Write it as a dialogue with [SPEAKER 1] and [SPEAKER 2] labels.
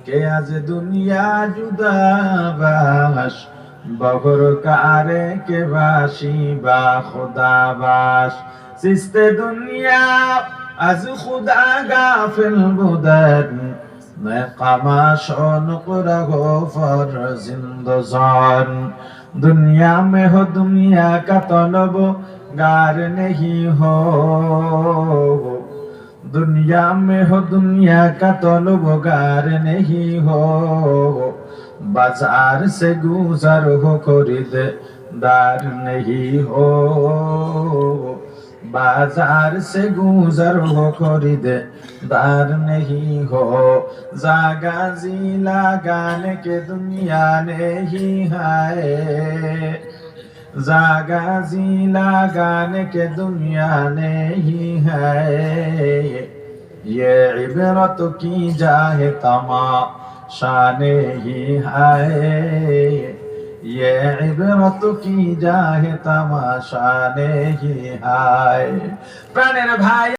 [SPEAKER 1] কে আজ দুনিয়া জুদাবাস বগর কারে কে বাসি বা খুদাবাস সিস্তে দুনিয়া আজ খুদা গাফিল বুদান मैं कमाशों नुकरा हो फर जिंदजान दुनिया में हो दुनिया का तलब गार नहीं हो दुनिया में हो दुनिया का तलब गार नहीं हो बाजार से गुजर हो खरीददार नहीं हो बाजार से गुजर हो खरीददार नहीं हो जागा जी लगाने के दुनिया नहीं है जागा जी लगाने के दुनिया नहीं है ये इबरत की जाए तमाशा नहीं है ये इबरत की जाए तमाशा नहीं है प्राणेर भाई